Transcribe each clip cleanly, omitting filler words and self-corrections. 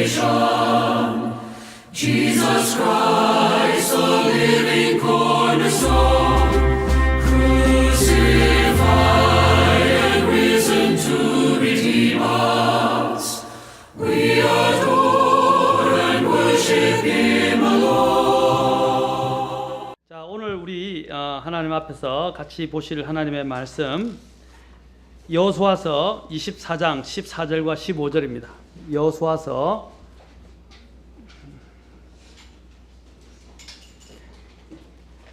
salvation, Jesus Christ, the living cornerstone, crucified and risen to redeem us. We adore and worship Him alone. 자, 오늘 우리 하나님 앞에서 같이 보실 하나님의 말씀 여호수아서 24장 14절과 15절입니다. 여호수아서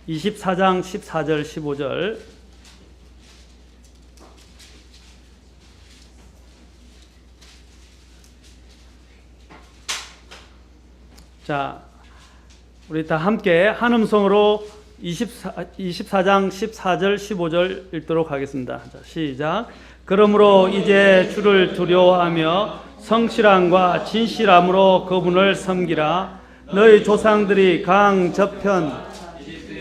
24장 14절 15절. 자, 우리 다 함께 한 음성으로 24장 14절 15절 읽도록 하겠습니다. 자, 시작. 그러므로 이제 주를 두려워하며 성실함과 진실함으로 그분을 섬기라. 너희 조상들이 강 저편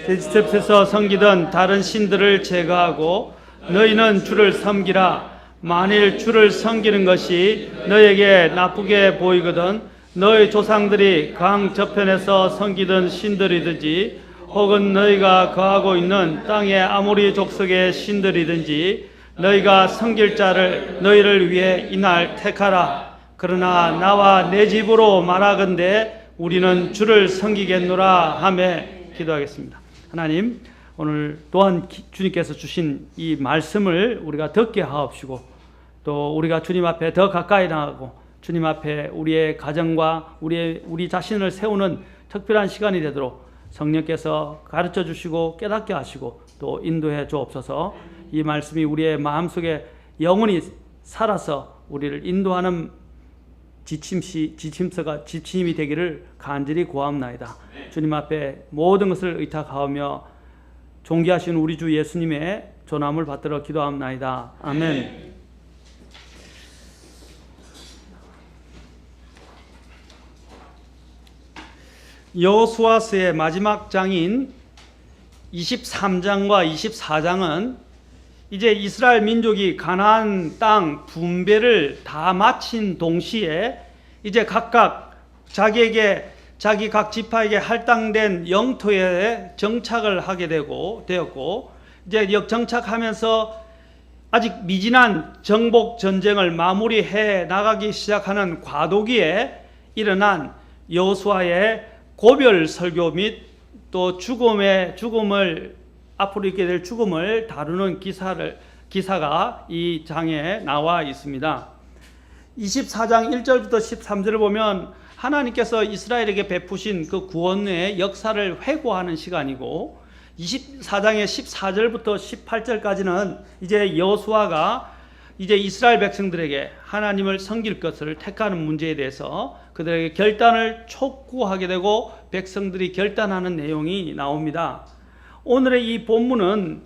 에집트에서 섬기던 다른 신들을 제거하고 너희는 주를 섬기라. 만일 주를 섬기는 것이 너에게 나쁘게 보이거든 너희 조상들이 강 저편에서 섬기던 신들이든지 혹은 너희가 거하고 있는 땅의 아모리 족속의 신들이든지 너희가 섬길 자를 너희를 위해 이날 택하라. 그러나 나와 내 집으로 말하건대 우리는 주를 섬기겠노라 하며 기도하겠습니다. 하나님, 오늘 또한 주님께서 주신 이 말씀을 우리가 듣게 하옵시고 또 우리가 주님 앞에 더 가까이 나가고 주님 앞에 우리의 가정과 우리 자신을 세우는 특별한 시간이 되도록 성령께서 가르쳐 주시고 깨닫게 하시고 또 인도해 주옵소서. 이 말씀이 우리의 마음속에 영원히 살아서 우리를 인도하는 지침이 되기를 간절히 구하옵나이다. 주님 앞에 모든 것을 의탁하오며 존귀하신 우리 주 예수님의 존함을 받들어 기도하옵나이다. 아멘. 여호수아서의 마지막 장인 23장과 24장은 이제 이스라엘 민족이 가나안 땅 분배를 다 마친 동시에 이제 각각 자기 각 지파에게 할당된 영토에 정착을 하게 되었고 이제 정착하면서 아직 미진한 정복 전쟁을 마무리해 나가기 시작하는 과도기에 일어난 여호수아의 고별 설교 및 또 죽음을 앞으로 있게 될 죽음을 다루는 기사가 이 장에 나와 있습니다. 24장 1절부터 13절을 보면 하나님께서 이스라엘에게 베푸신 그 구원의 역사를 회고하는 시간이고 24장의 14절부터 18절까지는 이제 여호수아가 이제 이스라엘 백성들에게 하나님을 섬길 것을 택하는 문제에 대해서 그들에게 결단을 촉구하게 되고 백성들이 결단하는 내용이 나옵니다. 오늘의 이 본문은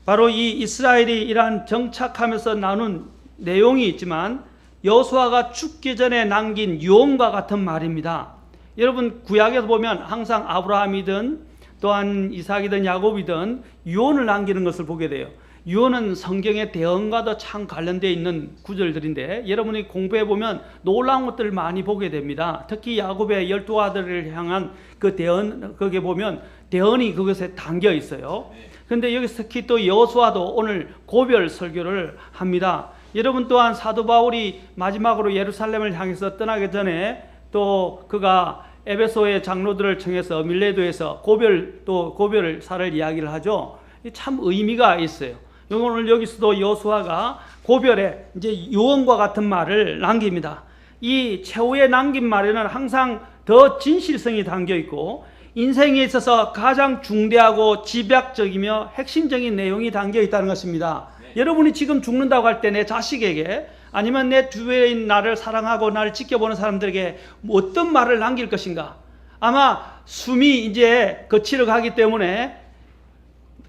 바로 이 이스라엘이 이러한 정착하면서 나눈 내용이 있지만 여호수아가 죽기 전에 남긴 유언과 같은 말입니다. 여러분 구약에서 보면 항상 아브라함이든 또한 이삭이든 야곱이든 유언을 남기는 것을 보게 돼요. 유언은 성경의 대언과도 참 관련되어 있는 구절들인데 여러분이 공부해 보면 놀라운 것들을 많이 보게 됩니다. 특히 야곱의 12아들을 향한 그 대언, 거기에 보면 대언이 그것에 담겨 있어요. 그런데 여기서 특히 또 여호수아도 오늘 고별 설교를 합니다. 여러분 또한 사도 바울이 마지막으로 예루살렘을 향해서 떠나기 전에 또 그가 에베소의 장로들을 청해서 밀레도에서 고별사를 이야기를 하죠. 참 의미가 있어요. 오늘 여기서도 여호수아가 고별에 이제 유언과 같은 말을 남깁니다. 이 최후에 남긴 말에는 항상 더 진실성이 담겨 있고 인생에 있어서 가장 중대하고 집약적이며 핵심적인 내용이 담겨 있다는 것입니다. 여러분이 지금 죽는다고 할 때 내 자식에게 아니면 내 주위에 있는 나를 사랑하고 나를 지켜보는 사람들에게 어떤 말을 남길 것인가? 아마 숨이 이제 거치러 가기 때문에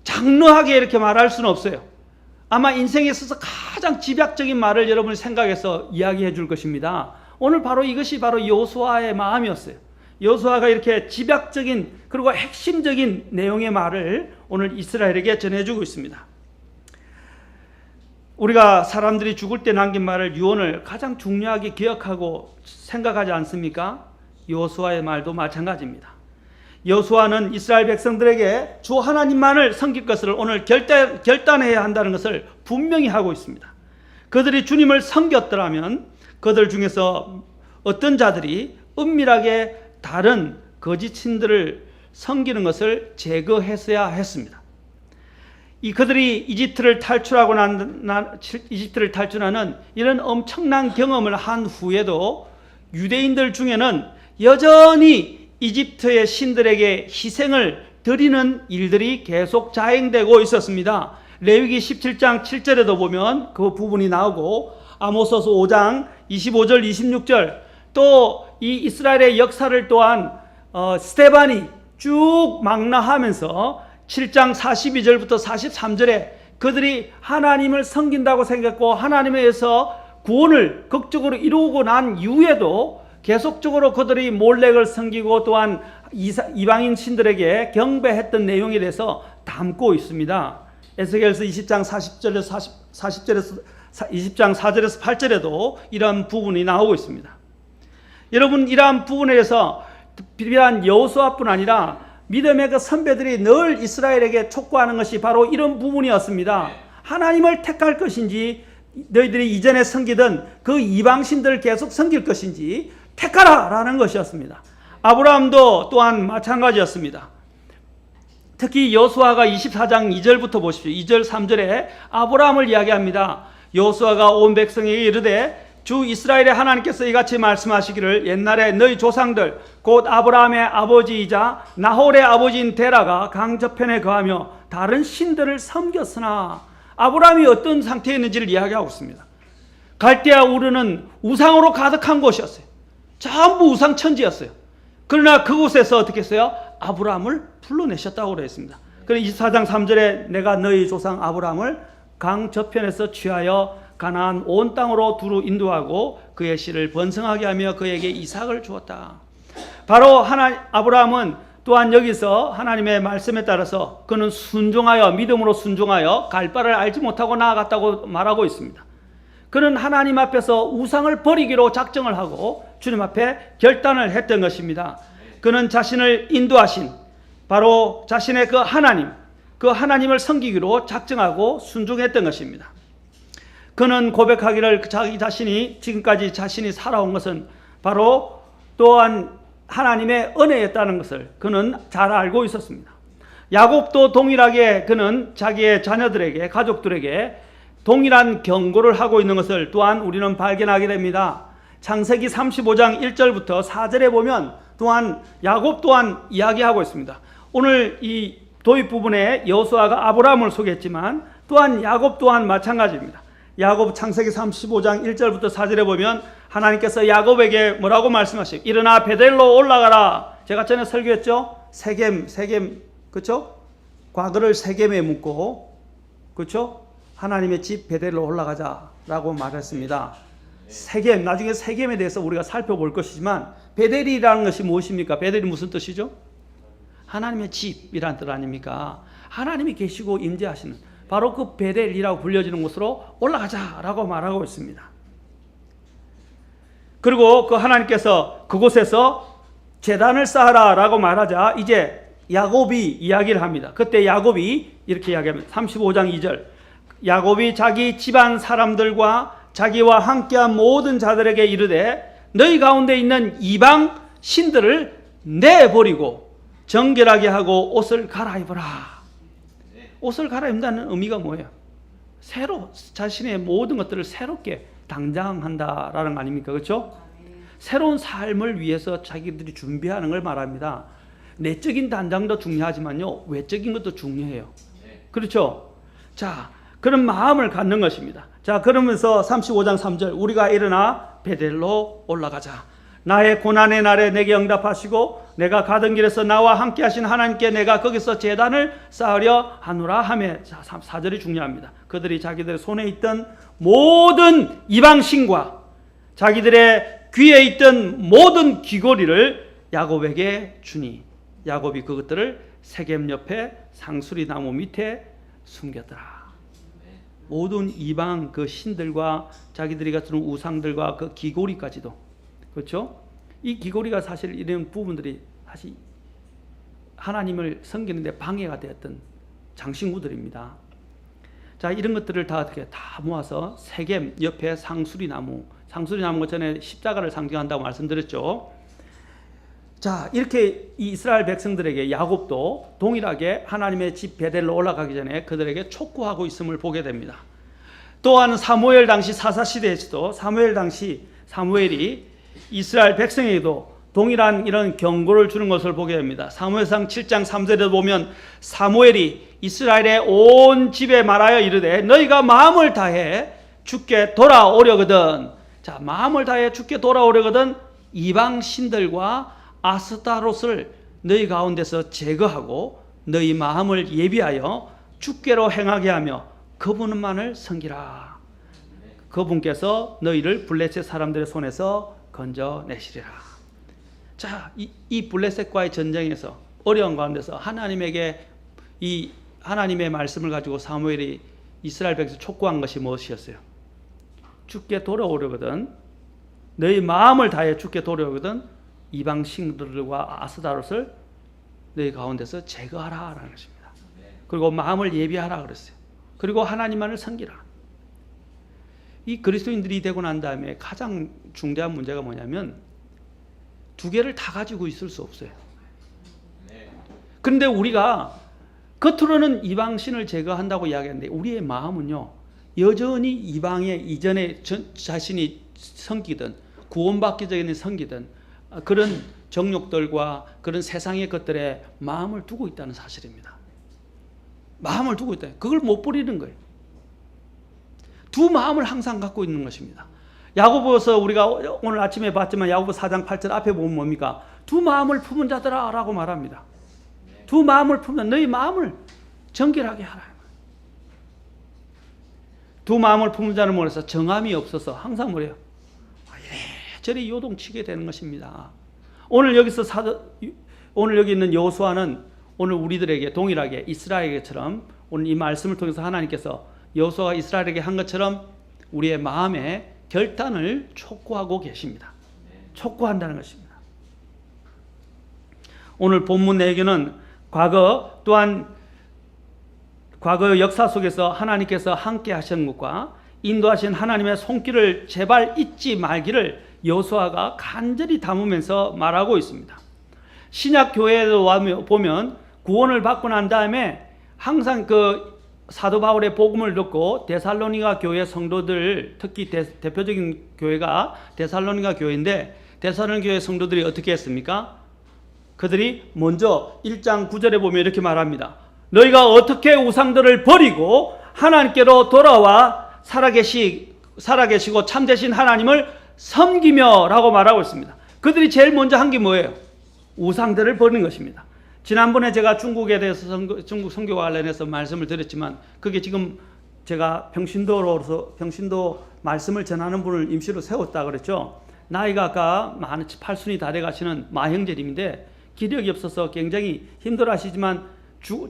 장르하게 이렇게 말할 수는 없어요. 아마 인생에 있어서 가장 집약적인 말을 여러분이 생각해서 이야기해 줄 것입니다. 오늘 바로 이것이 바로 여호수아의 마음이었어요. 여호수아가 이렇게 집약적인 그리고 핵심적인 내용의 말을 오늘 이스라엘에게 전해주고 있습니다. 우리가 사람들이 죽을 때 남긴 말을 유언을 가장 중요하게 기억하고 생각하지 않습니까? 여호수아의 말도 마찬가지입니다. 여호수아는 이스라엘 백성들에게 주 하나님만을 섬길 것을 오늘 결단해야 한다는 것을 분명히 하고 있습니다. 그들이 주님을 섬겼더라면 그들 중에서 어떤 자들이 은밀하게 다른 거짓 신들을 섬기는 것을 제거했어야 했습니다. 그들이 이집트를 탈출하는 이런 엄청난 경험을 한 후에도 유대인들 중에는 여전히 이집트의 신들에게 희생을 드리는 일들이 계속 자행되고 있었습니다. 레위기 17장 7절에도 보면 그 부분이 나오고 아모스서 5장 25절 26절 또 이 이스라엘의 역사를 또한 스데반이 쭉 망라하면서 7장 42절부터 43절에 그들이 하나님을 섬긴다고 생각했고 하나님에 의해서 구원을 극적으로 이루고 난 이후에도 계속적으로 그들이 몰렉을 섬기고 또한 이방인 신들에게 경배했던 내용에 대해서 담고 있습니다. 에스겔서 20장 20장 4절에서 8절에도 이러한 부분이 나오고 있습니다. 여러분, 이러한 부분에 대해서 비단 여호수아뿐 아니라 믿음의 그 선배들이 늘 이스라엘에게 촉구하는 것이 바로 이런 부분이었습니다. 하나님을 택할 것인지 너희들이 이전에 섬기던 그 이방신들을 계속 섬길 것인지 택하라 라는 것이었습니다. 아브라함도 또한 마찬가지였습니다. 특히 여호수아가 24장 2절부터 보십시오. 2절 3절에 아브라함을 이야기합니다. 여호수아가 온 백성에게 이르되 주 이스라엘의 하나님께서 이같이 말씀하시기를 옛날에 너희 조상들 곧 아브라함의 아버지이자 나홀의 아버지인 데라가 강 저편에 거하며 다른 신들을 섬겼으나 아브라함이 어떤 상태에 있는지를 이야기하고 있습니다. 갈대아 우르는 우상으로 가득한 곳이었어요. 전부 우상천지였어요. 그러나 그곳에서 어떻게 했어요? 아브라함을 불러내셨다고 그랬습니다. 그래서 24장 3절에 내가 너희 조상 아브라함을 강 저편에서 취하여 가나안 온 땅으로 두루 인도하고 그의 씨를 번성하게 하며 그에게 이삭을 주었다. 바로 아브라함은 또한 여기서 하나님의 말씀에 따라서 그는 순종하여 믿음으로 순종하여 갈 바를 알지 못하고 나아갔다고 말하고 있습니다. 그는 하나님 앞에서 우상을 버리기로 작정을 하고 주님 앞에 결단을 했던 것입니다. 그는 자신을 인도하신 바로 자신의 그 하나님을 섬기기로 작정하고 순종했던 것입니다. 그는 고백하기를 자기 자신이 지금까지 자신이 살아온 것은 바로 또한 하나님의 은혜였다는 것을 그는 잘 알고 있었습니다. 야곱도 동일하게 그는 자기의 자녀들에게 가족들에게 동일한 경고를 하고 있는 것을 또한 우리는 발견하게 됩니다. 창세기 35장 1절부터 4절에 보면 또한 야곱 또한 이야기하고 있습니다. 오늘 이 도입 부분에 여호수아가 아브라함을 소개했지만 또한 야곱 또한 마찬가지입니다. 야곱 창세기 35장 1절부터 4절에 보면 하나님께서 야곱에게 뭐라고 말씀하시죠? 일어나 베델로 올라가라. 제가 전에 설교했죠? 세겜 그렇죠? 과거를 세겜에 묻고 그렇죠? 하나님의 집 베델로 올라가자라고 말했습니다. 세겜, 나중에 세겜에 대해서 우리가 살펴볼 것이지만 베델이라는 것이 무엇입니까? 베델이 무슨 뜻이죠? 하나님의 집이라는 뜻 아닙니까? 하나님이 계시고 임재하시는 바로 그 베델이라고 불려지는 곳으로 올라가자라고 말하고 있습니다. 그리고 그 하나님께서 그곳에서 제단을 쌓아라라고 말하자 이제 야곱이 이야기를 합니다. 그때 야곱이 이렇게 이야기합니다. 35장 2절 야곱이 자기 집안 사람들과 자기와 함께한 모든 자들에게 이르되 너희 가운데 있는 이방 신들을 내버리고 정결하게 하고 옷을 갈아입으라. 옷을 갈아입는다는 의미가 뭐예요? 새로 자신의 모든 것들을 새롭게 당장한다라는 거 아닙니까? 그렇죠? 새로운 삶을 위해서 자기들이 준비하는 걸 말합니다. 내적인 단장도 중요하지만요, 외적인 것도 중요해요. 그렇죠? 자, 그런 마음을 갖는 것입니다. 자, 그러면서 35장 3절 우리가 일어나 베델로 올라가자. 나의 고난의 날에 내게 응답하시고 내가 가던 길에서 나와 함께 하신 하나님께 내가 거기서 제단을 쌓으려 하노라 하며 4절이 중요합니다. 그들이 자기들의 손에 있던 모든 이방신과 자기들의 귀에 있던 모든 귀고리를 야곱에게 주니 야곱이 그것들을 세겜 옆에 상수리 나무 밑에 숨겼더라. 모든 이방 그 신들과 자기들이 갖춘 우상들과 그 기고리까지도. 그렇죠? 이 기고리가 사실 이런 부분들이 사실 하나님을 섬기는데 방해가 되었던 장신구들입니다. 자, 이런 것들을 다 어떻게 다 모아서 세겜 옆에 상수리나무 그 전에 십자가를 상징한다고 말씀드렸죠. 자, 이렇게 이 이스라엘 백성들에게 야곱도 동일하게 하나님의 집 베델로 올라가기 전에 그들에게 촉구하고 있음을 보게 됩니다. 또한 사무엘 당시 사사시대에서도 사무엘이 이스라엘 백성에게도 동일한 이런 경고를 주는 것을 보게 됩니다. 사무엘상 7장 3절에 보면 사무엘이 이스라엘의 온 집에 말하여 이르되 너희가 마음을 다해 주께 돌아오려거든. 자, 마음을 다해 주께 돌아오려거든 이방 신들과 아스타롯을 너희 가운데서 제거하고 너희 마음을 예비하여 주께로 행하게 하며 그분만을 섬기라. 그분께서 너희를 블레셋 사람들의 손에서 건져내시리라. 자, 이 블레셋과의 전쟁에서 어려운 가운데서 하나님에게 이 하나님의 말씀을 가지고 사무엘이 이스라엘 백성 촉구한 것이 무엇이었어요? 주께 돌아오려거든 너희 마음을 다해 주께 돌아오거든 이방 신들과 아스다롯을 너희 가운데서 제거하라라는 것입니다. 그리고 마음을 예비하라 그랬어요. 그리고 하나님만을 섬기라. 이 그리스도인들이 되고 난 다음에 가장 중대한 문제가 뭐냐면 두 개를 다 가지고 있을 수 없어요. 그런데 우리가 겉으로는 이방신을 제거한다고 이야기하는데 우리의 마음은요 여전히 이방의 이전에 자신이 섬기던 구원받기 전에 섬기던 그런 정욕들과 그런 세상의 것들에 마음을 두고 있다는 사실입니다. 마음을 두고 있다. 그걸 못 버리는 거예요. 두 마음을 항상 갖고 있는 것입니다. 야고보서 우리가 오늘 아침에 봤지만 야고보 4장 8절 앞에 보면 뭡니까? 두 마음을 품은 자들아 라고 말합니다. 두 마음을 품는 너희 마음을 정결하게 하라. 두 마음을 품은 자는 뭐래서 정함이 없어서 항상 뭐래요? 이래저래 요동치게 되는 것입니다. 오늘 여기 있는 여호수아는 오늘 우리들에게 동일하게 이스라엘에게처럼 오늘 이 말씀을 통해서 하나님께서 여호수아가 이스라엘에게 한 것처럼 우리의 마음에 결단을 촉구하고 계십니다. 촉구한다는 것입니다. 오늘 본문 내용은 과거 역사 속에서 하나님께서 함께 하신 것과 인도하신 하나님의 손길을 제발 잊지 말기를 여호수아가 간절히 담으면서 말하고 있습니다. 신약 교회에도 보면 구원을 받고 난 다음에 항상 그 사도 바울의 복음을 듣고 데살로니가 교회 성도들, 특히 대표적인 교회가 데살로니가 교회인데 데살로니가 교회 성도들이 어떻게 했습니까? 그들이 먼저 1장 9절에 보면 이렇게 말합니다. 너희가 어떻게 우상들을 버리고 하나님께로 돌아와 살아계시고 참되신 하나님을 섬기며 라고 말하고 있습니다. 그들이 제일 먼저 한 게 뭐예요? 우상들을 버리는 것입니다. 지난번에 제가 중국에 대해서 중국 선교와 관련해서 말씀을 드렸지만 그게 지금 제가 평신도 말씀을 전하는 분을 임시로 세웠다 그랬죠. 나이가 아까 80순이 다 돼가시는 마형제님인데 기력이 없어서 굉장히 힘들어하시지만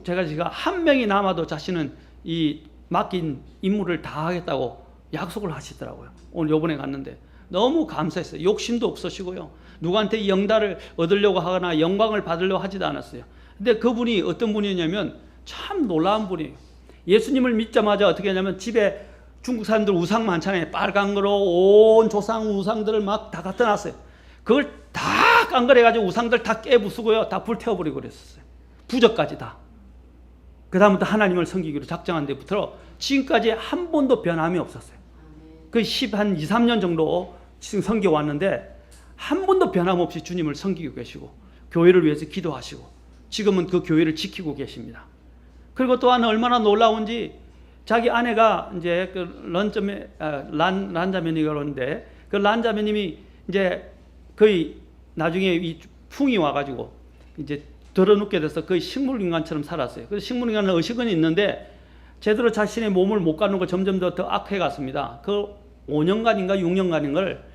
제가 한 명이 남아도 자신은 이 맡긴 임무를 다 하겠다고 약속을 하시더라고요. 오늘 요번에 갔는데 너무 감사했어요. 욕심도 없으시고요. 누구한테 영달을 얻으려고 하거나 영광을 받으려고 하지도 않았어요. 근데 그분이 어떤 분이냐면 참 놀라운 분이에요. 예수님을 믿자마자 어떻게 하냐면 집에 중국 사람들 우상 많잖아요. 빨간 거로 온 조상 우상들을 막 다 갖다 놨어요. 그걸 다 깡그래가지고 우상들 다 깨부수고요. 다 불태워버리고 그랬었어요. 부적까지 다. 그 다음부터 하나님을 섬기기로 작정한 데부터 지금까지 한 번도 변함이 없었어요. 그 2, 3년 정도 지금 섬겨왔는데 한 번도 변함없이 주님을 섬기고 계시고 교회를 위해서 기도하시고 지금은 그 교회를 지키고 계십니다. 그리고 또한 얼마나 놀라운지 자기 아내가 이제 그 란자매니가 그러는데 그 란자매님이 이제 거의 나중에 이 풍이 와가지고 이제 들어눕게 돼서 거의 식물인간처럼 살았어요. 그래서 식물인간은 의식은 있는데 제대로 자신의 몸을 못 가는 거 점점 더 악해 갔습니다. 그 5년간인가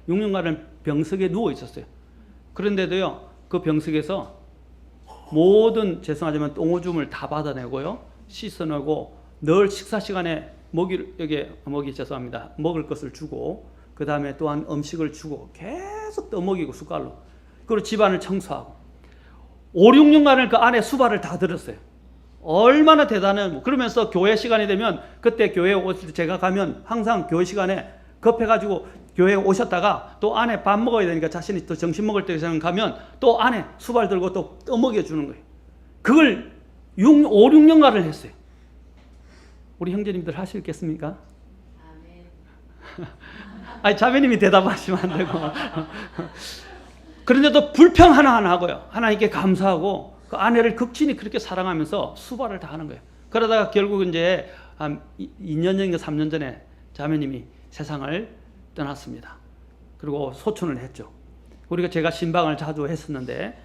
6년간을 병석에 누워 있었어요. 그런데도요, 그 병석에서 모든 죄송하지만 똥오줌을 다 받아내고요, 씻어내고 늘 식사 시간에 죄송합니다. 먹을 것을 주고 그 다음에 또한 음식을 주고 계속 떠먹이고 숟갈로. 그리고 집안을 청소하고 5, 6년간을 그 안에 수발을 다 들었어요. 얼마나 대단해요. 그러면서 교회 시간이 되면 그때 교회에 오실 때 제가 가면 항상 교회 시간에 급해가지고 교회에 오셨다가 또 안에 밥 먹어야 되니까 자신이 또 점심 먹을 때 가면 또 안에 수발 들고 또 떠먹여 주는 거예요. 그걸 5, 6년간을 했어요. 우리 형제님들 할 수 있겠습니까? 아니 자매님이 대답하시면 안 되고 그런데도 불평 하나하나 하고요. 하나님께 감사하고 그 아내를 극진히 그렇게 사랑하면서 수발을 다 하는 거예요. 그러다가 결국 이제 한 2년 전인가 3년 전에 자매님이 세상을 떠났습니다. 그리고 소천을 했죠. 우리가 제가 신방을 자주 했었는데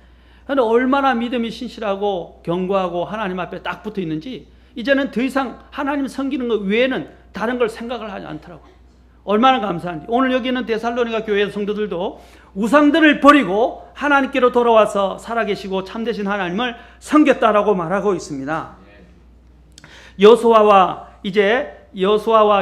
얼마나 믿음이 신실하고 견고하고 하나님 앞에 딱 붙어 있는지 이제는 더 이상 하나님 섬기는 것 외에는 다른 걸 생각을 하지 않더라고요. 얼마나 감사한지. 오늘 여기 있는 데살로니가 교회 성도들도 우상들을 버리고 하나님께로 돌아와서 살아계시고 참되신 하나님을 섬겼다라고 말하고 있습니다. 여호수아와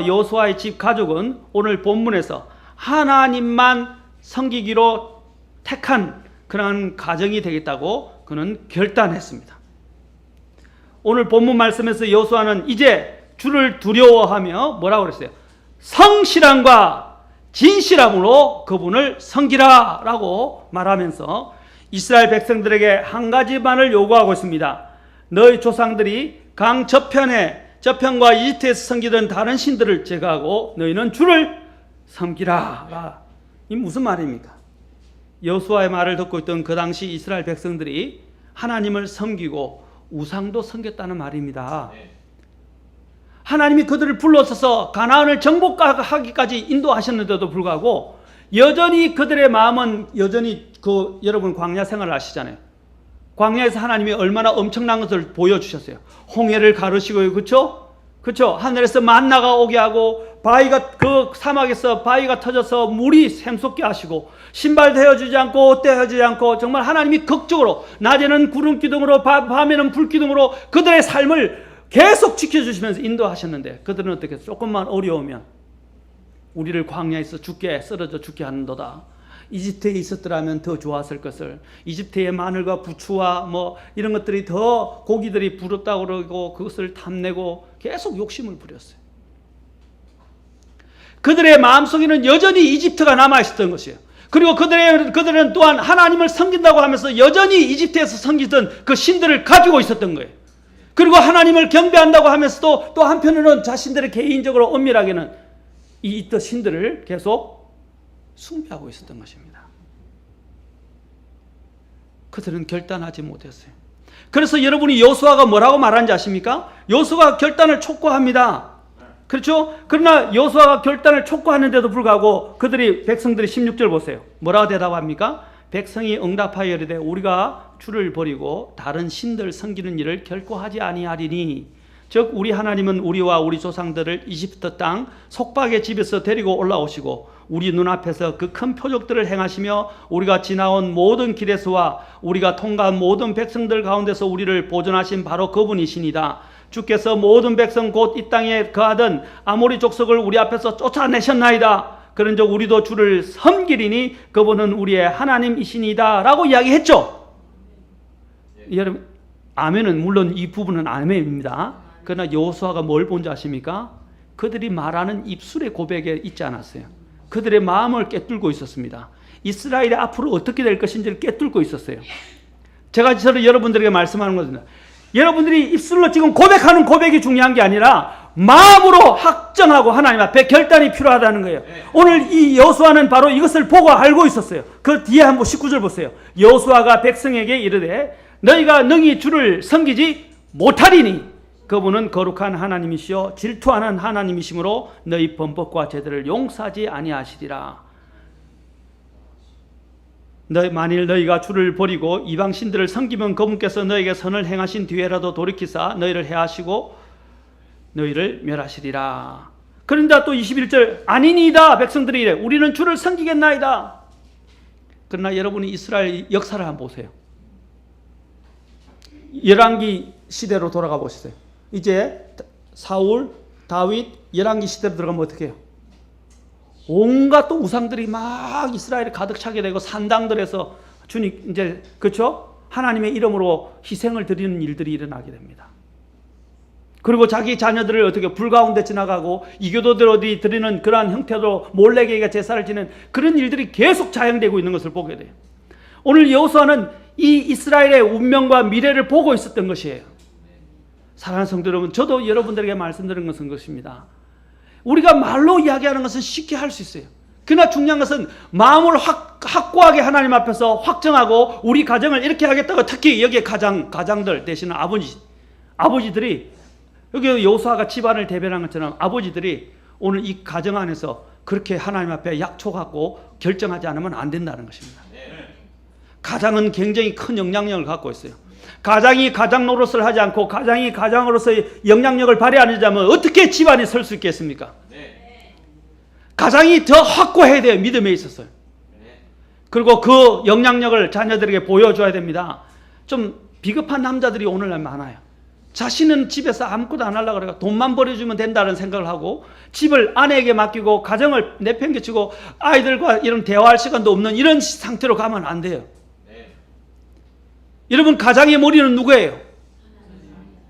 여호수아의 집 가족은 오늘 본문에서 하나님만 섬기기로 택한 그러한 가정이 되겠다고 그는 결단했습니다. 오늘 본문 말씀에서 여호수아는 이제 주를 두려워하며 뭐라고 그랬어요? 성실함과 진실함으로 그분을 섬기라 라고 말하면서 이스라엘 백성들에게 한 가지만을 요구하고 있습니다. 너희 조상들이 강 저편과 이집트에서 섬기던 다른 신들을 제거하고 너희는 주를 섬기라. 이 무슨 말입니까? 여호수아의 말을 듣고 있던 그 당시 이스라엘 백성들이 하나님을 섬기고 우상도 섬겼다는 말입니다. 하나님이 그들을 불러서서 가나안을 정복하기까지 인도하셨는데도 불구하고 여전히 그들의 마음은 여러분 광야 생활을 아시잖아요. 광야에서 하나님이 얼마나 엄청난 것을 보여주셨어요. 홍해를 가르시고요. 그렇죠? 하늘에서 만나가 오게 하고 그 사막에서 바위가 터져서 물이 샘솟게 하시고 신발 대어주지 않고 옷 대어주지 않고 정말 하나님이 극적으로 낮에는 구름 기둥으로 밤에는 불 기둥으로 그들의 삶을 계속 지켜주시면서 인도하셨는데 그들은 어떻게 조금만 어려우면 우리를 광야에서 쓰러져 죽게 하는도다. 이집트에 있었더라면 더 좋았을 것을. 이집트의 마늘과 부추와 이런 것들이 더 고기들이 부럽다고 그러고 그것을 탐내고 계속 욕심을 부렸어요. 그들의 마음속에는 여전히 이집트가 남아있었던 것이에요. 그리고 그들은 또한 하나님을 섬긴다고 하면서 여전히 이집트에서 섬기던 그 신들을 가지고 있었던 거예요. 그리고 하나님을 경배한다고 하면서도 또 한편으로는 자신들의 개인적으로 엄밀하게는 이 신들을 계속 숭배하고 있었던 것입니다. 그들은 결단하지 못했어요. 그래서 여러분이 여호수아가 뭐라고 말하는지 아십니까? 여호수아가 결단을 촉구합니다. 그렇죠? 그러나 여호수아가 결단을 촉구하는데도 불구하고 백성들이 16절 보세요. 뭐라고 대답합니까? 백성이 응답하여 이르되 우리가 주를 버리고 다른 신들 섬기는 일을 결코 하지 아니하리니 즉 우리 하나님은 우리와 우리 조상들을 이집트 땅 속박의 집에서 데리고 올라오시고 우리 눈앞에서 그 큰 표적들을 행하시며 우리가 지나온 모든 길에서와 우리가 통과한 모든 백성들 가운데서 우리를 보존하신 바로 그분이시니다. 주께서 모든 백성 곧 이 땅에 거하던 아모리 족속을 우리 앞에서 쫓아내셨나이다. 그런즉 우리도 주를 섬기리니 그분은 우리의 하나님이시니다 라고 이야기했죠. 여러분 아멘은 물론 이 부분은 아멘입니다. 그러나 여호수아가 뭘 본지 아십니까? 그들이 말하는 입술의 고백에 있지 않았어요. 그들의 마음을 꿰뚫고 있었습니다. 이스라엘이 앞으로 어떻게 될 것인지를 꿰뚫고 있었어요. 제가 여러분들에게 말씀하는 것은 여러분들이 입술로 지금 고백하는 고백이 중요한 게 아니라 마음으로 확정하고 하나님 앞에 결단이 필요하다는 거예요. 오늘 이 여호수아는 바로 이것을 보고 알고 있었어요. 그 뒤에 한번 19절 보세요. 여호수아가 백성에게 이르되 너희가 능히 주를 섬기지 못하리니 그분은 거룩한 하나님이시요 질투하는 하나님이시므로 너희 범법과 죄들을 용서하지 아니하시리라. 만일 너희가 주를 버리고 이방 신들을 섬기면 그분께서 너희에게 선을 행하신 뒤에라도 돌이키사 너희를 해하시고 너희를 멸하시리라. 그런데 또 21절 아니니이다. 백성들이 이래 우리는 주를 섬기겠나이다. 그러나 여러분이 이스라엘 역사를 한번 보세요. 열왕기 시대로 돌아가 보세요. 이제 사울, 다윗 열왕기 시대로 들어가면 어떻게 해요? 온갖 또 우상들이 막 이스라엘에 가득 차게 되고 산당들에서 주님 이제 그렇죠? 하나님의 이름으로 희생을 드리는 일들이 일어나게 됩니다. 그리고 자기 자녀들을 어떻게 불 가운데 지나가고 이교도들이 드리는 그러한 형태로 몰래개가 제사를 지는 그런 일들이 계속 자행되고 있는 것을 보게 돼요. 오늘 여호수아는 이 이스라엘의 운명과 미래를 보고 있었던 것이에요. 사랑하는 성도 여러분, 저도 여러분들에게 말씀드린 것은 것입니다. 우리가 말로 이야기하는 것은 쉽게 할 수 있어요. 그러나 중요한 것은 마음을 확고하게 하나님 앞에서 확정하고 우리 가정을 이렇게 하겠다고, 특히 여기에 가장들 되시는 아버지들이, 여기 여호수아가 집안을 대변한 것처럼 아버지들이 오늘 이 가정 안에서 그렇게 하나님 앞에 약속하고 결정하지 않으면 안 된다는 것입니다. 가장은 굉장히 큰 영향력을 갖고 있어요. 가장이 가장 노릇을 하지 않고 가장이 가장으로서의 영향력을 발휘하자면 어떻게 집안이 설 수 있겠습니까? 가장이 더 확고해야 돼요. 믿음에 있어서요. 그리고 그 영향력을 자녀들에게 보여줘야 됩니다. 좀 비겁한 남자들이 오늘날 많아요. 자신은 집에서 아무것도 안 하려고 그래요. 돈만 벌어주면 된다는 생각을 하고 집을 아내에게 맡기고 가정을 내팽개치고 아이들과 이런 대화할 시간도 없는 이런 상태로 가면 안 돼요. 여러분, 가장의 머리는 누구예요?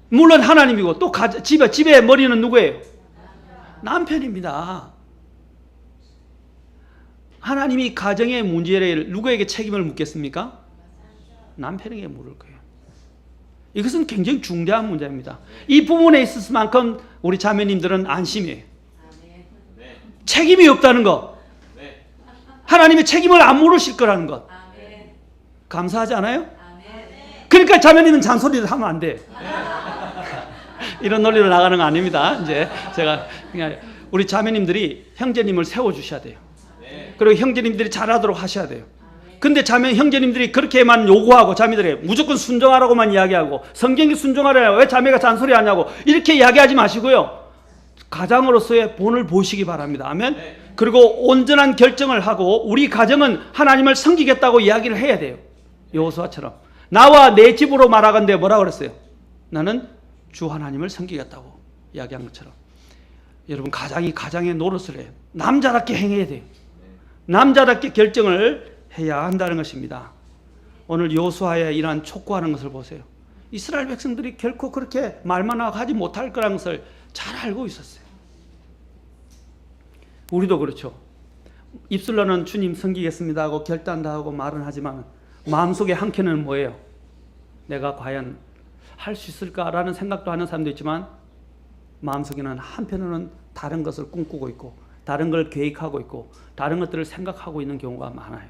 물론 하나님이고, 또 집의 머리는 누구예요? 남편입니다. 하나님이 가정의 문제를 누구에게 책임을 묻겠습니까? 남편에게 물을 거예요. 이것은 굉장히 중대한 문제입니다. 이 부분에 있을 만큼 우리 자매님들은 안심해요. 책임이 없다는 것, 하나님의 책임을 안 물으실 거라는 것, 감사하지 않아요? 그러니까 자매님은 잔소리를 하면 안 돼. 이런 논리로 나가는 거 아닙니다. 이제 제가 그냥 우리 자매님들이 형제님을 세워주셔야 돼요. 그리고 형제님들이 잘하도록 하셔야 돼요. 근데 형제님들이 그렇게만 요구하고 자매들에게 무조건 순종하라고만 이야기하고 성경에 순종하라고 왜 자매가 잔소리하냐고 이렇게 이야기하지 마시고요. 가장으로서의 본을 보시기 바랍니다. 아멘. 그리고 온전한 결정을 하고 우리 가정은 하나님을 섬기겠다고 이야기를 해야 돼요. 여호수아처럼. 나와 내 집으로 말하건대 뭐라고 그랬어요? 나는 주 하나님을 섬기겠다고 이야기한 것처럼. 여러분, 가장이 가장의 노릇을 해요. 남자답게 행해야 돼요. 남자답게 결정을 해야 한다는 것입니다. 오늘 여호수아의 이러한 촉구하는 것을 보세요. 이스라엘 백성들이 결코 그렇게 말만 하고 하지 못할 거라는 것을 잘 알고 있었어요. 우리도 그렇죠. 입술로는 주님 섬기겠습니다 하고 결단도 하고 말은 하지만 마음속에 한켠은 뭐예요? 내가 과연 할 수 있을까라는 생각도 하는 사람도 있지만 마음속에는 한편으로는 다른 것을 꿈꾸고 있고 다른 걸 계획하고 있고 다른 것들을 생각하고 있는 경우가 많아요.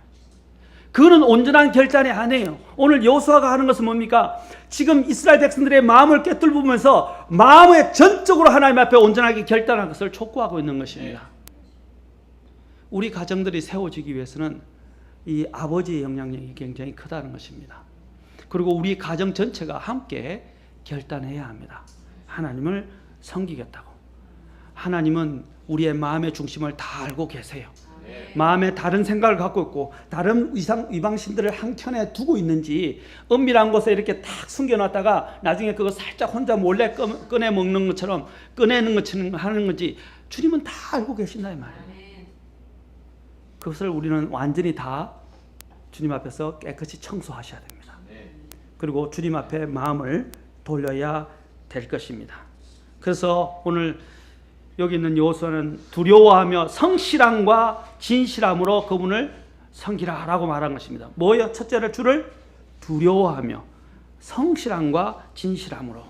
그거는 온전한 결단이 아니에요. 오늘 여호수아가 하는 것은 뭡니까? 지금 이스라엘 백성들의 마음을 꿰뚫으면서 마음에 전적으로 하나님 앞에 온전하게 결단한 것을 촉구하고 있는 것입니다. 우리 가정들이 세워지기 위해서는 이 아버지의 영향력이 굉장히 크다는 것입니다. 그리고 우리 가정 전체가 함께 결단해야 합니다. 하나님을 섬기겠다고. 하나님은 우리의 마음의 중심을 다 알고 계세요. 마음에 다른 생각을 갖고 있고 다른 이방신들을 한켠에 두고 있는지 은밀한 곳에 이렇게 탁 숨겨놨다가 나중에 그거 살짝 혼자 몰래 꺼내 먹는 것처럼 꺼내는 것처럼 하는 건지 주님은 다 알고 계신다 이 말이에요. 그것을 우리는 완전히 다 주님 앞에서 깨끗이 청소하셔야 됩니다. 그리고 주님 앞에 마음을 돌려야 될 것입니다. 그래서 오늘 여기 있는 여호수아는 두려워하며 성실함과 진실함으로 그분을 섬기라라고 말한 것입니다. 뭐예요? 첫째는 주를 두려워하며 성실함과 진실함으로.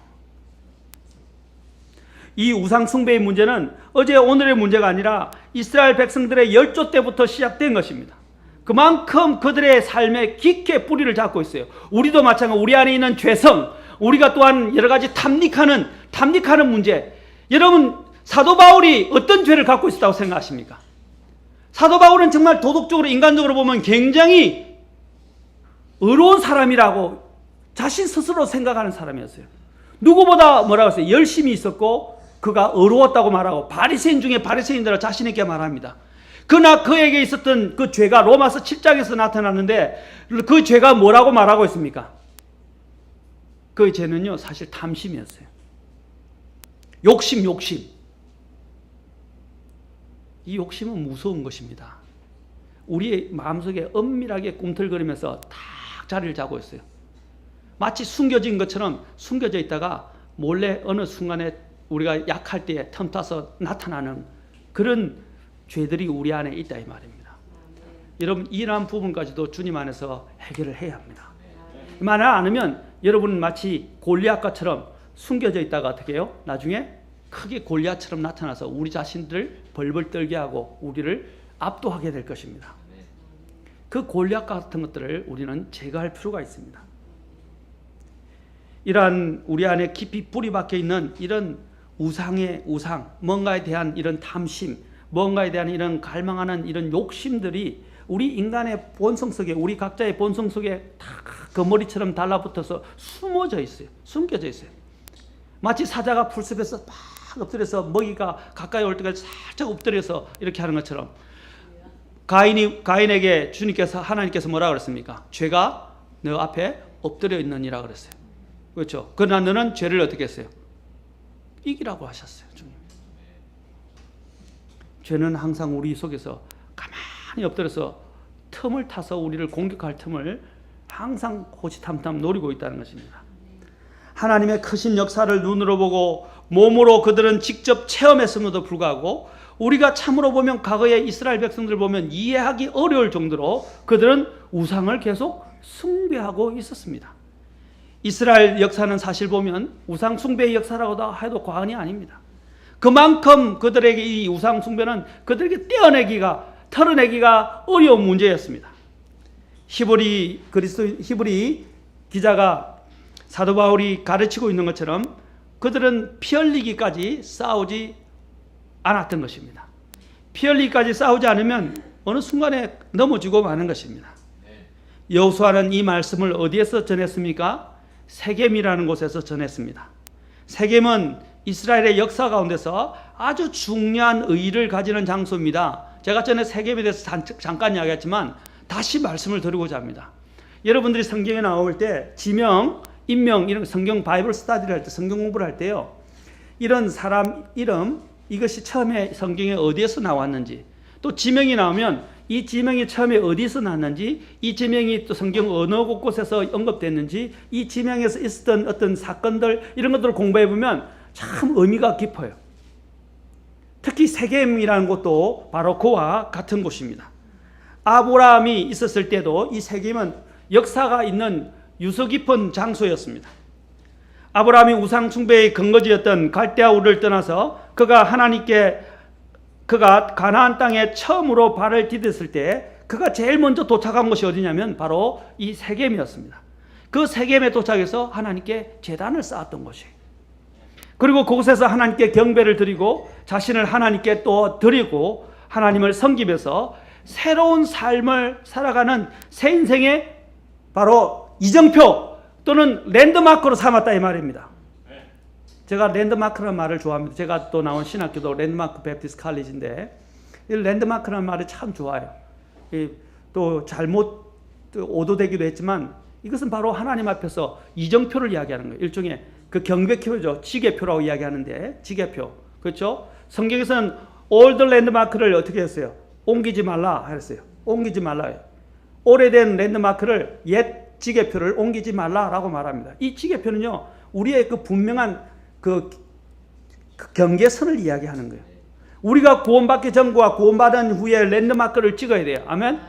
이 우상 숭배의 문제는 어제 오늘의 문제가 아니라 이스라엘 백성들의 열조 때부터 시작된 것입니다. 그만큼 그들의 삶에 깊게 뿌리를 잡고 있어요. 우리도 마찬가지로 우리 안에 있는 죄성, 우리가 또한 여러 가지 탐닉하는 문제. 여러분, 사도 바울이 어떤 죄를 갖고 있었다고 생각하십니까? 사도 바울은 정말 도덕적으로 인간적으로 보면 굉장히 의로운 사람이라고 자신 스스로 생각하는 사람이었어요. 누구보다 뭐라고 했어요? 열심히 있었고 그가 의로웠다고 말하고 바리새인 중에 바리새인들을 자신 있게 말합니다. 그러나 그에게 있었던 그 죄가 로마서 7장에서 나타나는데 그 죄가 뭐라고 말하고 있습니까? 그 죄는요 사실 탐심이었어요. 욕심. 이 욕심은 무서운 것입니다. 우리의 마음속에 은밀하게 꿈틀거리면서 딱 자리를 잡고 있어요. 마치 숨겨진 것처럼 숨겨져 있다가 몰래 어느 순간에 우리가 약할 때에 틈타서 나타나는 그런 죄들이 우리 안에 있다 이 말입니다. 여러분 이러한 부분까지도 주님 안에서 해결을 해야 합니다. 만약 않으면 여러분은 마치 골리앗과처럼 숨겨져 있다가 어떻게 해요? 나중에 크게 골리앗처럼 나타나서 우리 자신들을 벌벌 떨게 하고 우리를 압도하게 될 것입니다. 그 골리앗 같은 것들을 우리는 제거할 필요가 있습니다. 이러한 우리 안에 깊이 뿌리 박혀 있는 이런 우상의 우상, 뭔가에 대한 이런 탐심, 뭔가에 대한 이런 갈망하는 이런 욕심들이 우리 인간의 본성 속에, 우리 각자의 본성 속에 다 거머리처럼 달라붙어서 숨어져 있어요. 숨겨져 있어요. 마치 사자가 풀숲에서 막 엎드려서 먹이가 가까이 올 때까지 살짝 엎드려서 이렇게 하는 것처럼 가인에게 하나님께서 뭐라 그랬습니까? 죄가 너 앞에 엎드려 있느니라 그랬어요. 그렇죠? 그러나 너는 죄를 어떻게 했어요? 이기라고 하셨어요. 주님. 죄는 항상 우리 속에서 가만히 엎드려서 틈을 타서 우리를 공격할 틈을 항상 호시탐탐 노리고 있다는 것입니다. 하나님의 크신 역사를 눈으로 보고 몸으로 그들은 직접 체험했음에도 불구하고 우리가 참으로 보면 과거의 이스라엘 백성들을 보면 이해하기 어려울 정도로 그들은 우상을 계속 숭배하고 있었습니다. 이스라엘 역사는 사실 보면 우상 숭배의 역사라고 해도 과언이 아닙니다. 그만큼 그들에게 이 우상 숭배는 그들에게 털어내기가 어려운 문제였습니다. 히브리 기자가 사도 바울이 가르치고 있는 것처럼 그들은 피 흘리기까지 싸우지 않았던 것입니다. 피 흘리기까지 싸우지 않으면 어느 순간에 넘어지고 마는 것입니다. 여호수아는 이 말씀을 어디에서 전했습니까? 세겜이라는 곳에서 전했습니다. 세겜은 이스라엘의 역사 가운데서 아주 중요한 의의를 가지는 장소입니다. 제가 전에 세겜에 대해서 잠깐 이야기했지만 다시 말씀을 드리고자 합니다. 여러분들이 성경에 나올 때 지명, 인명, 이런 성경 바이블 스터디를 할 때, 성경 공부를 할 때요, 이런 사람 이름, 이것이 처음에 성경에 어디에서 나왔는지, 또 지명이 나오면 이 지명이 처음에 어디서 났는지, 이 지명이 또 성경 어느 곳곳에서 언급됐는지, 이 지명에서 있었던 어떤 사건들, 이런 것들을 공부해 보면 참 의미가 깊어요. 특히 세겜이라는 곳도 바로 그와 같은 곳입니다. 아브라함이 있었을 때도 이 세겜은 역사가 있는 유서 깊은 장소였습니다. 아브라함이 우상 숭배의 근거지였던 갈대아 우르를 떠나서 그가 가나안 땅에 처음으로 발을 디뎠을 때 그가 제일 먼저 도착한 곳이 어디냐면 바로 이 세겜이었습니다. 그 세겜에 도착해서 하나님께 제단을 쌓았던 곳이에요. 그리고 그곳에서 하나님께 경배를 드리고 자신을 하나님께 또 드리고 하나님을 섬기면서 새로운 삶을 살아가는 새 인생의 바로 이정표 또는 랜드마크로 삼았다 이 말입니다. 제가 랜드마크라는 말을 좋아합니다. 제가 또 나온 신학교도 랜드마크 베프티스트 칼리지인데 이 랜드마크라는 말이 참 좋아요. 또 잘못 오도되기도 했지만 이것은 바로 하나님 앞에서 이정표를 이야기하는 거예요. 일종의 그 경배표죠. 지계표라고 이야기하는데 지계표. 그렇죠? 성경에서는 올드 랜드마크를 어떻게 했어요? 옮기지 말라 했어요. 옮기지 말라. 오래된 랜드마크를 옛 지계표를 옮기지 말라라고 말합니다. 이 지계표는요, 우리의 그 분명한 그 경계선을 이야기하는 거예요. 우리가 구원받기 전과 구원받은 후에 랜드마크를 찍어야 돼요. 아멘?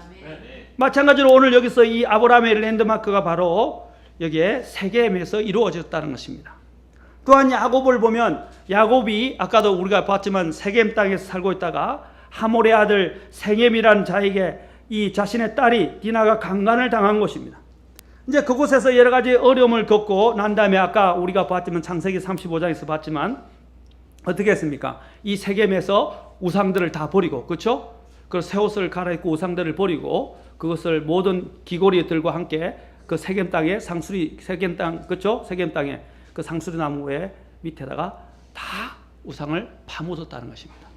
마찬가지로 오늘 여기서 이 아브라함의 랜드마크가 바로 여기에 세겜에서 이루어졌다는 것입니다. 또한 야곱을 보면 야곱이 아까도 우리가 봤지만 세겜 땅에서 살고 있다가 하몰의 아들 세겜이라는 자에게 이 자신의 딸이 디나가 강간을 당한 곳입니다. 이제 그곳에서 여러 가지 어려움을 겪고 난 다음에 아까 우리가 봤지만 창세기 35장에서 봤지만 어떻게 했습니까? 이 세겜에서 우상들을 다 버리고, 그렇죠? 그 새 옷을 갈아입고 우상들을 버리고 그것을 모든 귀고리들과 함께 그 세겜 땅에 세겜 땅, 그렇죠? 세겜 땅에 그 상수리 나무의 밑에다가 다 우상을 파묻었다는 것입니다.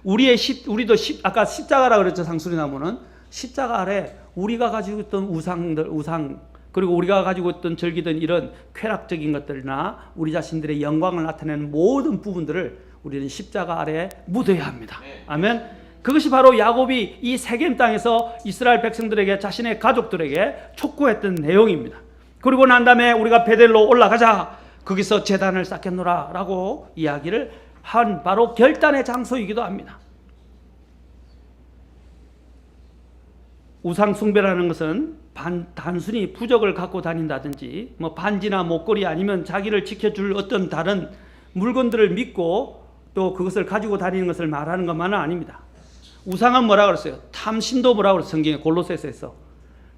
우리도 아까 십자가라 그랬죠. 상수리 나무는 십자가 아래 우리가 가지고 있던 우상 그리고 우리가 가지고 있던 즐기던 이런 쾌락적인 것들이나 우리 자신들의 영광을 나타내는 모든 부분들을 우리는 십자가 아래에 묻어야 합니다. 아멘. 그것이 바로 야곱이 이 세겜 땅에서 이스라엘 백성들에게 자신의 가족들에게 촉구했던 내용입니다. 그리고 난 다음에 우리가 베델로 올라가자. 거기서 제단을 쌓겠노라 라고 이야기를 한 바로 결단의 장소이기도 합니다. 우상 숭배라는 것은 단순히 부적을 갖고 다닌다든지 뭐 반지나 목걸이 아니면 자기를 지켜줄 어떤 다른 물건들을 믿고 또 그것을 가지고 다니는 것을 말하는 것만은 아닙니다. 우상은 뭐라고 그랬어요? 탐심도 뭐라고 그랬어요? 성경에 골로새서에서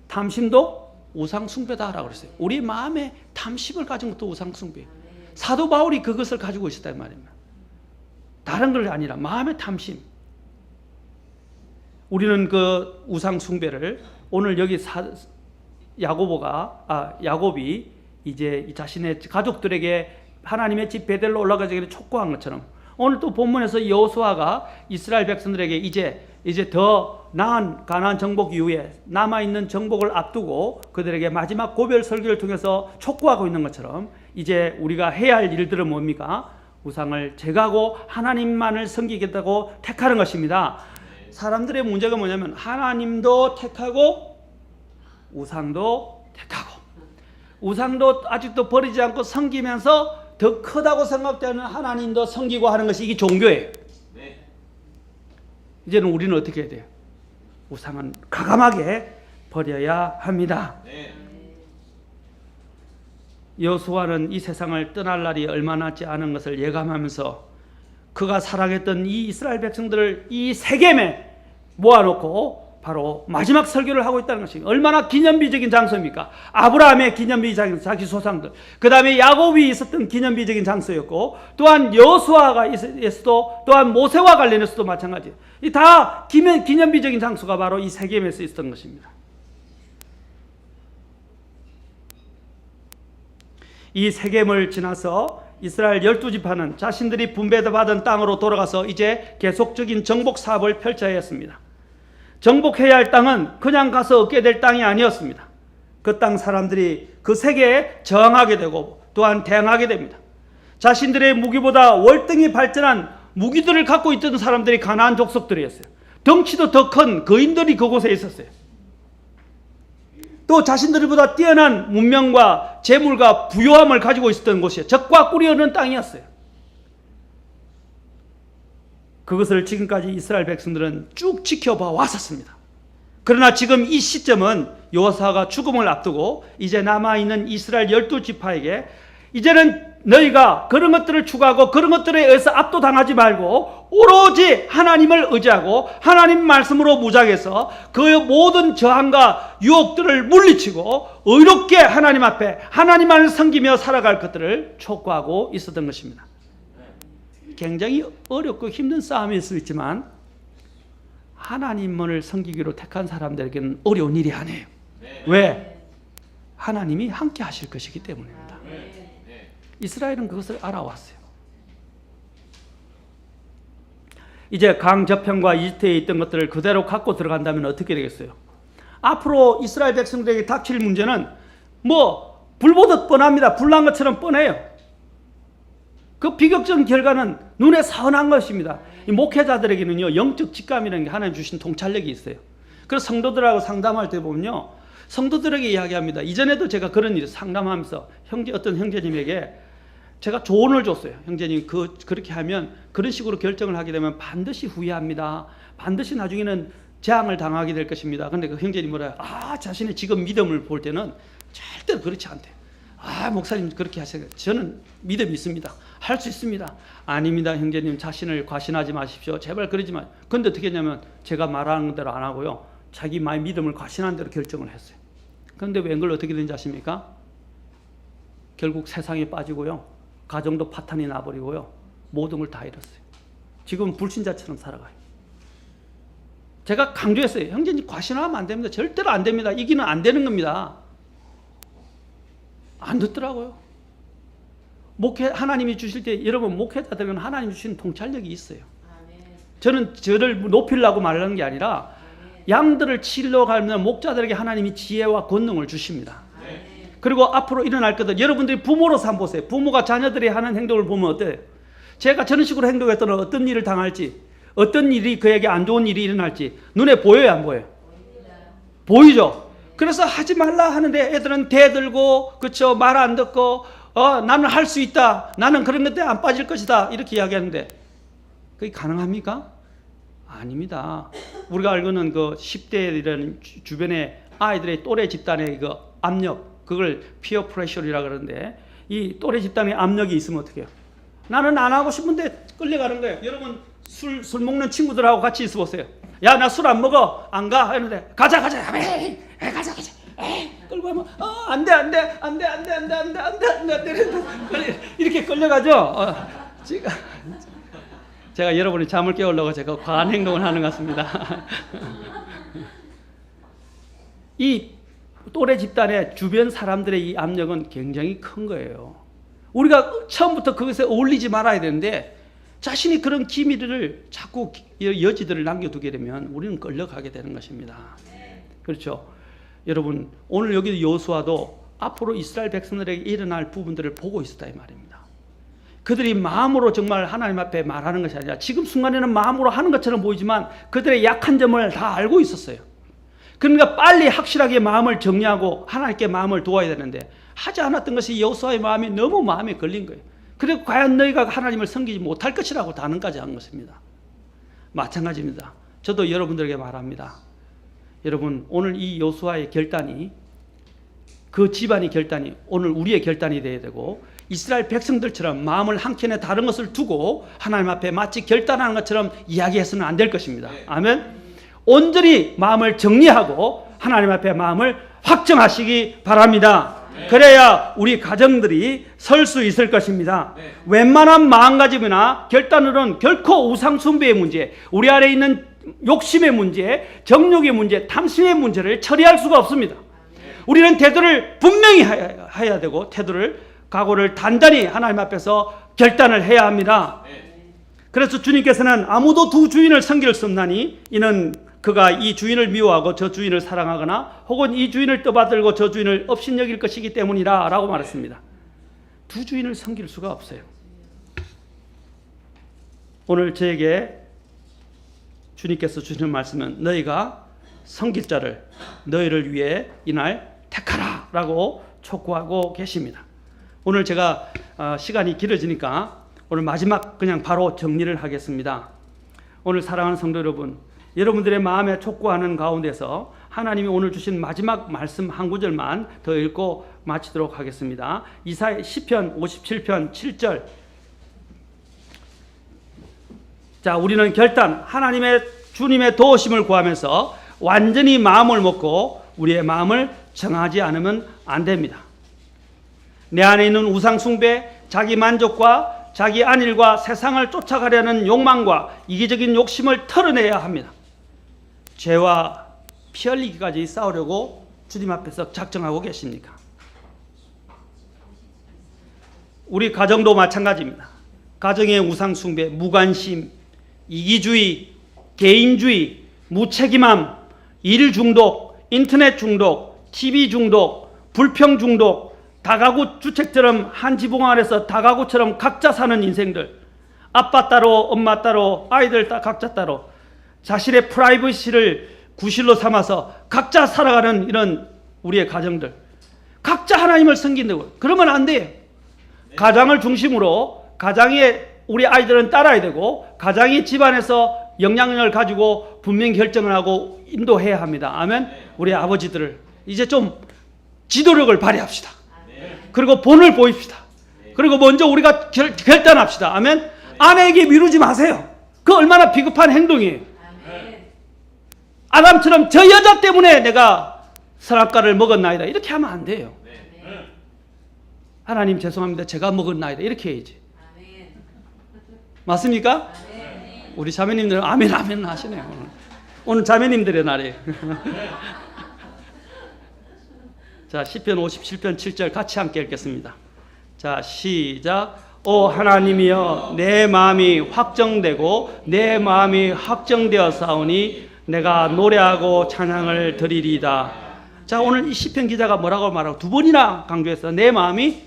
탐심도 우상 숭배다라고 그랬어요. 우리 마음에 탐심을 가진 것도 우상 숭배. 사도 바울이 그것을 가지고 있었단 말입니다. 다른 걸 아니라 마음의 탐심. 우리는 그 우상 숭배를 오늘 여기 야곱이 이제 자신의 가족들에게 하나님의 집 베델로 올라가기를 촉구한 것처럼 오늘 또 본문에서 여호수아가 이스라엘 백성들에게 이제 더 나은 가나안 정복 이후에 남아있는 정복을 앞두고 그들에게 마지막 고별 설교를 통해서 촉구하고 있는 것처럼 이제 우리가 해야 할 일들은 뭡니까? 우상을 제거하고 하나님만을 섬기겠다고 택하는 것입니다. 사람들의 문제가 뭐냐면 하나님도 택하고 우상도 택하고 우상도 아직도 버리지 않고 섬기면서 더 크다고 생각되는 하나님도 섬기고 하는 것이 이게 종교예요. 네. 이제는 우리는 어떻게 해야 돼요? 우상은 과감하게 버려야 합니다. 네. 여호수아는 이 세상을 떠날 날이 얼마 남지 않은 것을 예감하면서 그가 사랑했던 이 이스라엘 백성들을 이 세겜에 모아놓고 바로 마지막 설교를 하고 있다는 것입니다. 얼마나 기념비적인 장소입니까? 아브라함의 기념비적인 자기 조상들, 그 다음에 야곱이 있었던 기념비적인 장소였고, 또한 여호수아가 있어도 또한 모세와 관련해서도 마찬가지예요. 이 다 기념비적인 장소가 바로 이 세겜에서 있었던 것입니다. 이 세겜을 지나서 이스라엘 12지파는 자신들이 분배받은 땅으로 돌아가서 이제 계속적인 정복 사업을 펼쳐야 했습니다. 정복해야 할 땅은 그냥 가서 얻게 될 땅이 아니었습니다. 그 땅 사람들이 그 세계에 저항하게 되고 또한 대항하게 됩니다. 자신들의 무기보다 월등히 발전한 무기들을 갖고 있던 사람들이 가나안 족속들이었어요. 덩치도 더 큰 거인들이 그곳에 있었어요. 또 자신들보다 뛰어난 문명과 재물과 부요함을 가지고 있었던 곳이에요. 적과 꿀이 흐르는 땅이었어요. 그것을 지금까지 이스라엘 백성들은 쭉 지켜봐 왔었습니다. 그러나 지금 이 시점은 여호수아가 죽음을 앞두고 이제 남아있는 이스라엘 12지파에게 이제는 너희가 그런 것들을 추구하고 그런 것들에 의해서 압도당하지 말고 오로지 하나님을 의지하고 하나님 말씀으로 무장해서 그 모든 저항과 유혹들을 물리치고 의롭게 하나님 앞에 하나님만을 섬기며 살아갈 것들을 촉구하고 있었던 것입니다. 굉장히 어렵고 힘든 싸움일 수 있지만 하나님만을 섬기기로 택한 사람들에게는 어려운 일이 아니에요. 왜? 하나님이 함께 하실 것이기 때문입니다. 이스라엘은 그것을 알아왔어요. 이제 강 저편과 이집트에 있던 것들을 그대로 갖고 들어간다면 어떻게 되겠어요? 앞으로 이스라엘 백성들에게 닥칠 문제는 뭐 불보듯 뻔합니다. 불난 것처럼 뻔해요. 그 비극적인 결과는 눈에 선한 것입니다. 이 목회자들에게는요, 영적 직감이라는 게 하나님 주신 통찰력이 있어요. 그래서 성도들하고 상담할 때 보면요, 성도들에게 이야기합니다. 이전에도 제가 그런 일을 상담하면서 어떤 형제님에게 제가 조언을 줬어요. 형제님, 그렇게 하면, 그런 식으로 결정을 하게 되면 반드시 후회합니다. 반드시 나중에는 재앙을 당하게 될 것입니다. 근데 그 형제님 뭐라, 자신의 지금 믿음을 볼 때는 절대로 그렇지 않대요. 목사님 그렇게 하세요. 저는 믿음이 있습니다. 할 수 있습니다. 아닙니다. 형제님, 자신을 과신하지 마십시오. 제발 그러지 마세요. 근데 어떻게 했냐면 제가 말하는 대로 안 하고요, 자기 믿음을 과신한 대로 결정을 했어요. 그런데 웬걸 어떻게 된지 아십니까? 결국 세상에 빠지고요, 가정도 파탄이 나버리고요, 모든 걸 다 잃었어요. 지금 불신자처럼 살아가요. 제가 강조했어요. 형제님, 과신하면 안 됩니다. 절대로 안 됩니다. 이기는 안 되는 겁니다. 안 듣더라고요. 하나님이 주실 때, 여러분, 목회자들은 하나님이 주신 통찰력이 있어요. 저는 저를 높이려고 말하는 게 아니라 양들을 치러 가면 목자들에게 하나님이 지혜와 권능을 주십니다. 그리고 앞으로 일어날 것들, 여러분들이 부모로서 한번 보세요. 부모가 자녀들이 하는 행동을 보면 어때요? 제가 저런 식으로 행동했더니 어떤 일을 당할지, 어떤 일이 그에게 안 좋은 일이 일어날지 눈에 보여요, 안 보여요? 보이죠? 그래서 하지 말라 하는데 애들은 대들고, 그렇죠? 말 안 듣고, 나는 할 수 있다. 나는 그런 것에 안 빠질 것이다. 이렇게 이야기하는데 그게 가능합니까? 아닙니다. 우리가 알고는 그 10대라는 주변에 아이들의 또래 집단의 그 압력, 그걸 피어 프레셔리라 그러는데, 이 또래 집단의 압력이 있으면 어떻게 해요? 나는 안 하고 싶은데 끌려가는 거예요. 여러분 술 먹는 친구들하고 같이 있어 보세요. 야, 나 술 안 먹어. 안 가. 하는데 가자. 에이, 가자. 에이, 끌고 가면 안 돼. 이렇게 끌려가죠. 제가 여러분이 잠을 깨우려고 제가 과한 행동을 하는 것 같습니다. 이 또래 집단의 주변 사람들의 이 압력은 굉장히 큰 거예요. 우리가 처음부터 그것에 어울리지 말아야 되는데, 자신이 그런 기미를 자꾸 여지들을 남겨두게 되면 우리는 끌려가게 되는 것입니다. 그렇죠? 여러분, 오늘 여기 여호수아도 앞으로 이스라엘 백성들에게 일어날 부분들을 보고 있었다 이 말입니다. 그들이 마음으로 정말 하나님 앞에 말하는 것이 아니라 지금 순간에는 마음으로 하는 것처럼 보이지만 그들의 약한 점을 다 알고 있었어요. 그러니까 빨리 확실하게 마음을 정리하고 하나님께 마음을 도와야 되는데, 하지 않았던 것이 여호수아의 마음이 너무 마음에 걸린 거예요. 그리고 과연 너희가 하나님을 섬기지 못할 것이라고 단언까지 한 것입니다. 마찬가지입니다. 저도 여러분들에게 말합니다. 여러분, 오늘 이 여호수아의 결단이, 그 집안의 결단이 오늘 우리의 결단이 되어야 되고, 이스라엘 백성들처럼 마음을 한켠에 다른 것을 두고 하나님 앞에 마치 결단하는 것처럼 이야기해서는 안 될 것입니다. 아멘. 온전히 마음을 정리하고 하나님 앞에 마음을 확정하시기 바랍니다. 그래야 우리 가정들이 설 수 있을 것입니다. 웬만한 마음가짐이나 결단으로는 결코 우상 숭배의 문제, 우리 안에 있는 욕심의 문제, 정욕의 문제, 탐심의 문제를 처리할 수가 없습니다. 우리는 태도를 분명히 해야 되고, 각오를 단단히 하나님 앞에서 결단을 해야 합니다. 그래서 주님께서는 아무도 두 주인을 섬길 수 없나니 이는 그가 이 주인을 미워하고 저 주인을 사랑하거나 혹은 이 주인을 떠받들고 저 주인을 업신여길 것이기 때문이라 라고 말했습니다. 두 주인을 섬길 수가 없어요. 오늘 저에게 주님께서 주시는 말씀은 너희가 섬길 자를 너희를 위해 이날 택하라 라고 촉구하고 계십니다. 오늘 제가 시간이 길어지니까 오늘 마지막 그냥 바로 정리를 하겠습니다. 오늘 사랑하는 성도 여러분, 여러분들의 마음에 촉구하는 가운데서 하나님이 오늘 주신 마지막 말씀 한 구절만 더 읽고 마치도록 하겠습니다. 시편 57편 7절. 자, 우리는 결단, 주님의 도우심을 구하면서 완전히 마음을 먹고 우리의 마음을 정하지 않으면 안 됩니다. 내 안에 있는 우상숭배, 자기 만족과 자기 안일과 세상을 쫓아가려는 욕망과 이기적인 욕심을 털어내야 합니다. 죄와 피 흘리기까지 싸우려고 주님 앞에서 작정하고 계십니까? 우리 가정도 마찬가지입니다. 가정의 우상숭배, 무관심, 이기주의, 개인주의, 무책임함, 일 중독, 인터넷 중독, TV 중독, 불평 중독, 다가구 주택처럼 한 지붕 아래서 다가구처럼 각자 사는 인생들, 아빠 따로 엄마 따로 아이들 각자 따로 자신의 프라이버시를 구실로 삼아서 각자 살아가는 이런 우리의 가정들, 각자 하나님을 섬긴다고. 그러면 안 돼요. 가장을 중심으로 가장에 우리 아이들은 따라야 되고, 가장이 집안에서 영향력을 가지고 분명히 결정을 하고 인도해야 합니다. 아멘. 우리 아버지들을 이제 좀 지도력을 발휘합시다. 그리고 본을 보입시다. 그리고 먼저 우리가 결단합시다. 아멘. 아내에게 미루지 마세요. 그 얼마나 비겁한 행동이에요. 아담처럼 저 여자 때문에 내가 선악과를 먹었나이다 이렇게 하면 안 돼요. 하나님 죄송합니다, 제가 먹었나이다 이렇게 해야지. 맞습니까? 우리 자매님들은 아멘 아멘 하시네요. 오늘 자매님들의 날이에요. 자, 시편 57편 7절 같이 함께 읽겠습니다. 자, 시작. 오 하나님이여, 내 마음이 확정되고 내 마음이 확정되어 싸우니 내가 노래하고 찬양을 드리리이다. 자, 오늘 이 시편 기자가 뭐라고 말하고 두 번이나 강조해서 내 마음이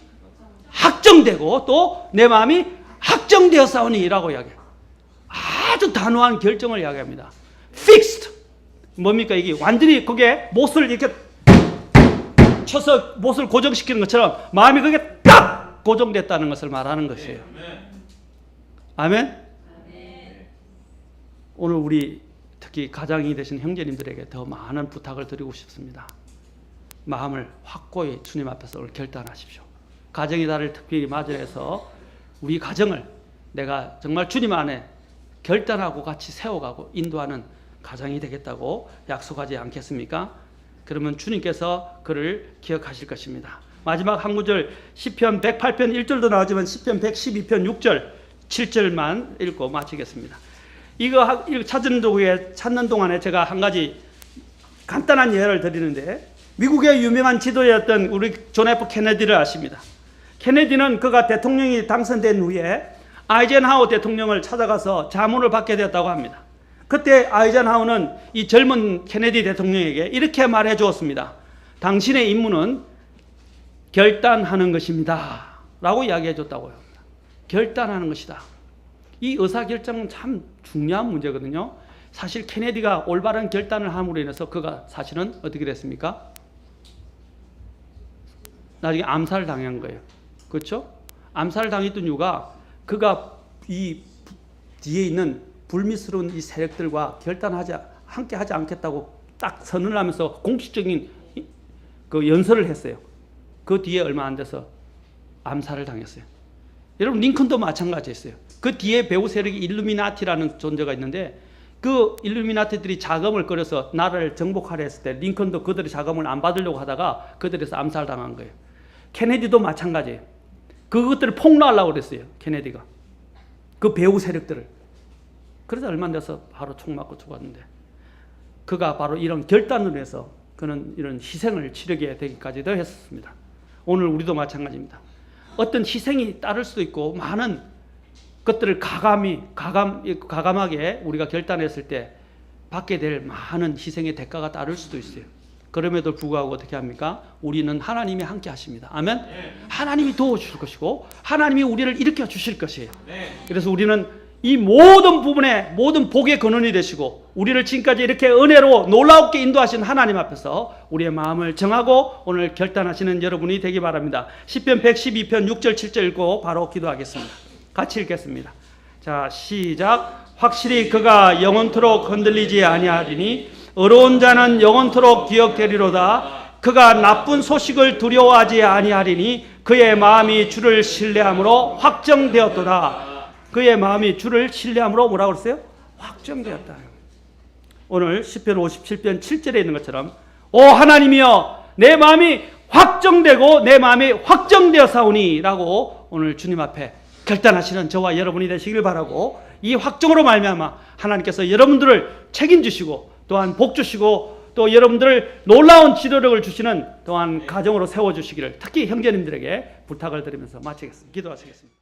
확정되고 또 내 마음이 확정되어 싸우니라고 이야기해요. 아주 단호한 결정을 이야기합니다. fixed. 뭡니까? 이게 완전히 그게 못을 이렇게 쳐서 못을 고정시키는 것처럼 마음이 그게 딱 고정됐다는 것을 말하는 것이에요. 아멘? 오늘 우리 특히 가장이 되신 형제님들에게 더 많은 부탁을 드리고 싶습니다. 마음을 확고히 주님 앞에서 오늘 결단하십시오. 가정의 달을 특별히 맞이해서 우리 가정을 내가 정말 주님 안에 결단하고 같이 세워가고 인도하는 가정이 되겠다고 약속하지 않겠습니까? 그러면 주님께서 그를 기억하실 것입니다. 마지막 한 구절 시편 108편 1절도 나오지만 시편 112편 6절 7절만 읽고 마치겠습니다. 이거 찾는 동안에 제가 한 가지 간단한 예를 드리는데, 미국의 유명한 지도자였던 우리 존 F 케네디를 아십니다. 케네디는 그가 대통령이 당선된 후에 아이젠하워 대통령을 찾아가서 자문을 받게 되었다고 합니다. 그때 아이젠하워는 이 젊은 케네디 대통령에게 이렇게 말해 주었습니다. 당신의 임무는 결단하는 것입니다 라고 이야기해 줬다고 합니다. 결단하는 것이다. 이 의사결정은 참 중요한 문제거든요. 사실 케네디가 올바른 결단을 함으로 인해서 그가 사실은 어떻게 됐습니까? 나중에 암살을 당한 거예요. 그렇죠? 암살을 당했던 이유가 그가 이 뒤에 있는 불미스러운 이 세력들과 함께 하지 않겠다고 딱 선언을 하면서 공식적인 그 연설을 했어요. 그 뒤에 얼마 안 돼서 암살을 당했어요. 여러분, 링컨도 마찬가지였어요. 그 뒤에 배후 세력이 일루미나티라는 존재가 있는데, 그 일루미나티들이 자금을 끌어서 나라를 정복하려 했을 때 링컨도 그들의 자금을 안 받으려고 하다가 그들에서 암살당한 거예요. 케네디도 마찬가지예요. 그것들을 폭로하려고 그랬어요. 케네디가 그 배후 세력들을. 그래서 얼마 안 돼서 바로 총 맞고 죽었는데, 그가 바로 이런 결단을 해서 그는 이런 희생을 치르게 되기까지도 했었습니다. 오늘 우리도 마찬가지입니다. 어떤 희생이 따를 수도 있고 많은 것들을 가감하게 우리가 결단했을 때 받게 될 많은 희생의 대가가 따를 수도 있어요. 그럼에도 불구하고 어떻게 합니까? 우리는 하나님이 함께 하십니다. 아멘? 네. 하나님이 도와주실 것이고 하나님이 우리를 일으켜 주실 것이에요. 네. 그래서 우리는 이 모든 부분에 모든 복의 근원이 되시고 우리를 지금까지 이렇게 은혜로 놀랍게 인도하신 하나님 앞에서 우리의 마음을 정하고 오늘 결단하시는 여러분이 되기 바랍니다. 시편 112편 6절 7절 읽고 바로 기도하겠습니다. 같이 읽겠습니다. 자, 시작. 확실히 그가 영원토록 흔들리지 아니하리니 의로운 자는 영원토록 기억되리로다. 그가 나쁜 소식을 두려워하지 아니하리니 그의 마음이 주를 신뢰함으로 확정되었도다. 그의 마음이 주를 신뢰함으로 뭐라고 그랬어요? 확정되었다. 오늘 시편 57편 7절에 있는 것처럼 오 하나님이여 내 마음이 확정되고 내 마음이 확정되었사오니 라고 오늘 주님 앞에 결단하시는 저와 여러분이 되시길 바라고, 이 확정으로 말미암아 하나님께서 여러분들을 책임지시고 또한 복 주시고 또 여러분들을 놀라운 지도력을 주시는 또한 가정으로 세워주시기를 특히 형제님들에게 부탁을 드리면서 마치겠습니다. 기도하시겠습니다.